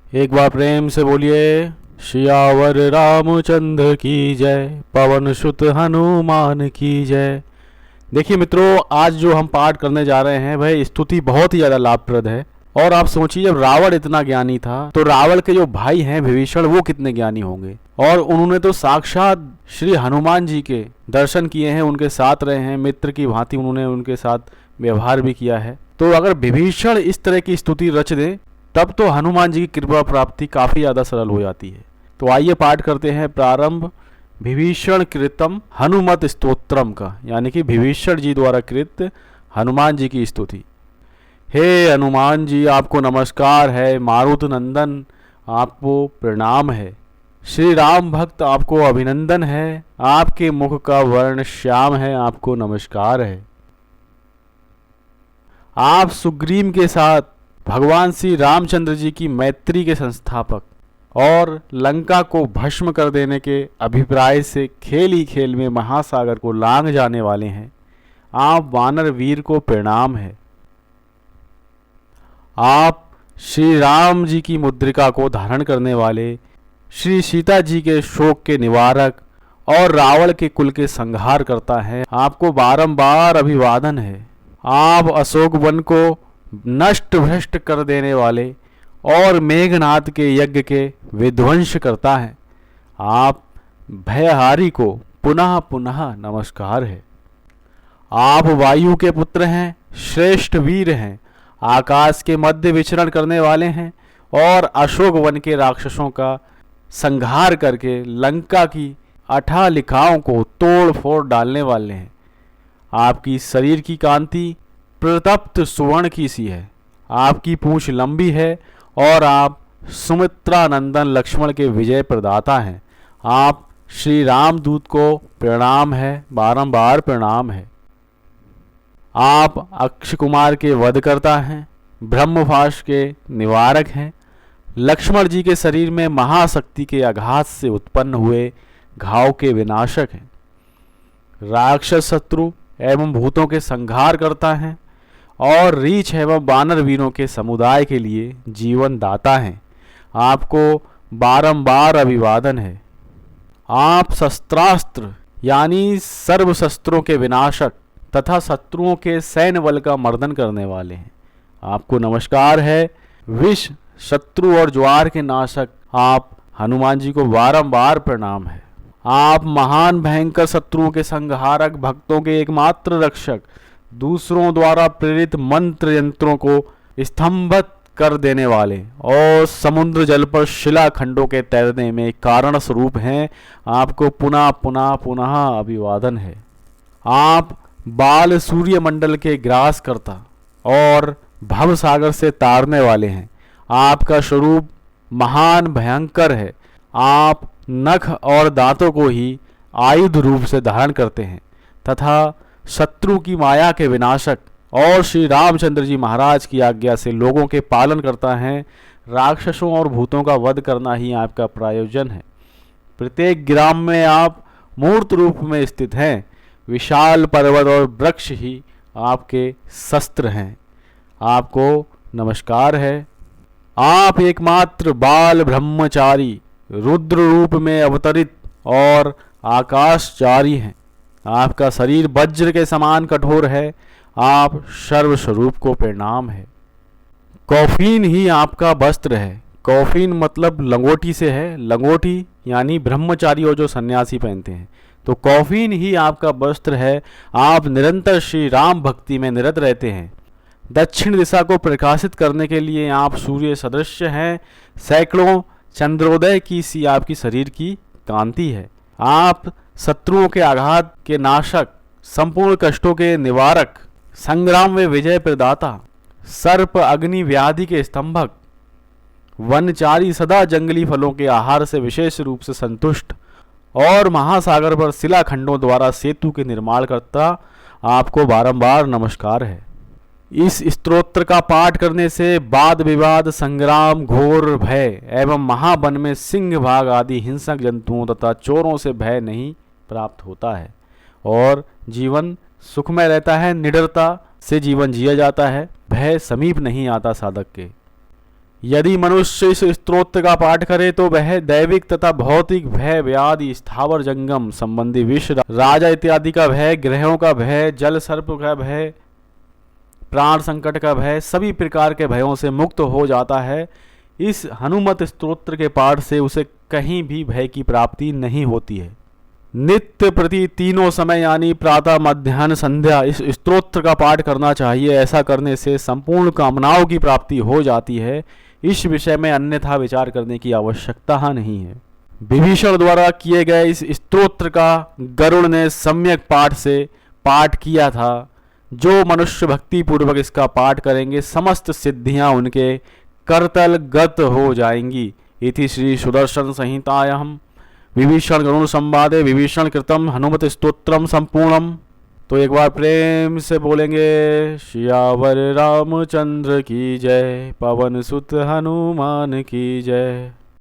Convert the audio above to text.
एक बार प्रेम से बोलिए, सियावर रामचंद्र की जय, पवन सुत हनुमान की जय। देखिए मित्रों, आज जो हम पाठ करने जा रहे हैं वह स्तुति बहुत ही ज़्यादा लाभप्रद है। और आप सोचिए, जब रावण इतना ज्ञानी था तो रावण के जो भाई हैं विभीषण, वो कितने ज्ञानी होंगे। और उन्होंने तो साक्षात श्री हनुमान जी के दर्शन किए हैं, उनके साथ रहे हैं, मित्र की भांति उन्होंने उनके साथ व्यवहार भी किया है। तो अगर विभीषण इस तरह की स्तुति रच दें तब तो हनुमान जी की कृपा प्राप्ति काफ़ी ज़्यादा सरल हो जाती है। तो आइए पाठ करते हैं प्रारंभ विभीषण कृतम हनुमत स्तोत्रम का, यानी कि विभीषण जी द्वारा कृत हनुमान जी की स्तुति। हे हनुमान जी, आपको नमस्कार है। मारुत नंदन, आपको प्रणाम है। श्री राम भक्त, आपको अभिनंदन है। आपके मुख का वर्ण श्याम है, आपको नमस्कार है। आप सुग्रीव के साथ भगवान श्री रामचंद्र जी की मैत्री के संस्थापक और लंका को भस्म कर देने के अभिप्राय से खेल ही खेल में महासागर को लांघ जाने वाले हैं। आप वानर वीर को प्रणाम है। आप श्री राम जी की मुद्रिका को धारण करने वाले, श्री सीता जी के शोक के निवारक और रावण के कुल के संहार करता है, आपको बारंबार अभिवादन है। आप अशोक वन को नष्ट भ्रष्ट कर देने वाले और मेघनाद के यज्ञ के विध्वंस करता है, आप भयहारी को पुनः पुनः नमस्कार है। आप वायु के पुत्र हैं, श्रेष्ठ वीर हैं, आकाश के मध्य विचरण करने वाले हैं और अशोक वन के राक्षसों का संहार करके लंका की अठालिकाओं को तोड़ फोड़ डालने वाले हैं। आपकी शरीर की कांति प्रतप्त सुवर्ण की सी है, आपकी पूंछ लंबी है और आप सुमित्रा नंदन लक्ष्मण के विजय प्रदाता हैं। आप श्री रामदूत को प्रणाम है, बारंबार प्रणाम है। आप अक्ष कुमार के वध करता हैं, ब्रह्मभाष के निवारक हैं, लक्ष्मण जी के शरीर में महाशक्ति के आघात से उत्पन्न हुए घाव के विनाशक हैं, राक्षस शत्रु एवं भूतों के संहार करता है और रीछ एवं वानर वीरों के समुदाय के लिए जीवन दाता हैं, आपको बारंबार अभिवादन है। आप शस्त्रास्त्र यानी सर्व शस्त्रों के विनाशक तथा शत्रुओं के सैन्य बल का मर्दन करने वाले हैं, आपको नमस्कार है। विष शत्रु और ज्वार के नाशक आप हनुमान जी को बारंबार प्रणाम है। आप महान भयंकर शत्रुओं के संहारक, भक्तों के एकमात्र रक्षक, दूसरों द्वारा प्रेरित मंत्र यंत्रों को स्तंभित कर देने वाले और समुद्र जल पर शिलाखंडों के तैरने में कारण स्वरूप हैं, आपको पुनः पुनः पुनः अभिवादन है। आप बाल सूर्य मंडल के ग्रास करता और भव सागर से तारने वाले हैं, आपका स्वरूप महान भयंकर है। आप नख और दांतों को ही आयुध रूप से धारण करते हैं तथा शत्रु की माया के विनाशक और श्री रामचंद्र जी महाराज की आज्ञा से लोगों के पालन करता है। राक्षसों और भूतों का वध करना ही आपका प्रयोजन है। प्रत्येक ग्राम में आप मूर्त रूप में स्थित हैं, विशाल पर्वत और वृक्ष ही आपके शस्त्र हैं, आपको नमस्कार है। आप एकमात्र बाल ब्रह्मचारी, रुद्र रूप में अवतरित और आकाशचारी हैं, आपका शरीर वज्र के समान कठोर है, आप सर्वस्वरूप को प्रणाम है। कौफीन ही आपका वस्त्र है। कौफीन मतलब लंगोटी से है, लंगोटी यानी ब्रह्मचारी और जो सन्यासी पहनते हैं, तो कौफीन ही आपका वस्त्र है। आप निरंतर श्री राम भक्ति में निरत रहते हैं। दक्षिण दिशा को प्रकाशित करने के लिए आप सूर्य सदृश हैं, सैकड़ों चंद्रोदय की सी आपकी शरीर की कांति है। आप शत्रुओं के आघात के नाशक, संपूर्ण कष्टों के निवारक, संग्राम में विजय प्रदाता, सर्प अग्नि व्याधि के स्तंभक, वनचारी, सदा जंगली फलों के आहार से विशेष रूप से संतुष्ट और महासागर पर शिलाखंडों द्वारा सेतु के निर्माण करता, आपको बारंबार नमस्कार है। इस स्तोत्र का पाठ करने से वाद विवाद, संग्राम, घोर भय एवं महावन में सिंह भाग आदि हिंसक जंतुओं तथा चोरों से भय नहीं प्राप्त होता है और जीवन सुखमय रहता है। निडरता से जीवन जिया जाता है, भय समीप नहीं आता साधक के। यदि मनुष्य इस स्तोत्र का पाठ करे तो वह दैविक तथा भौतिक भय, व्याधि, स्थावर जंगम संबंधी विष, राजा इत्यादि का भय, ग्रहों का भय, जल सर्प का भय, प्राण संकट का भय, सभी प्रकार के भयों से मुक्त हो जाता है। इस हनुमत स्तोत्र के पाठ से उसे कहीं भी भय की प्राप्ति नहीं होती है। नित्य प्रति तीनों समय यानी प्रातः, मध्याह्न, संध्या इस स्तोत्र का पाठ करना चाहिए। ऐसा करने से संपूर्ण कामनाओं की प्राप्ति हो जाती है। इस विषय में अन्यथा विचार करने की आवश्यकता नहीं है। विभीषण द्वारा किए गए इस स्तोत्र का गरुड़ ने सम्यक पाठ से पाठ किया था। जो मनुष्य भक्ति पूर्वक इसका पाठ करेंगे समस्त सिद्धियां उनके करतल गत हो जाएंगी। इति श्री सुदर्शन संहितायां विभीषण गरुड़ संवादे विभीषण कृतम हनुमत स्तोत्रम संपूर्णम। तो एक बार प्रेम से बोलेंगे सियावर रामचंद्र की जय, पवन सुत हनुमान की जय।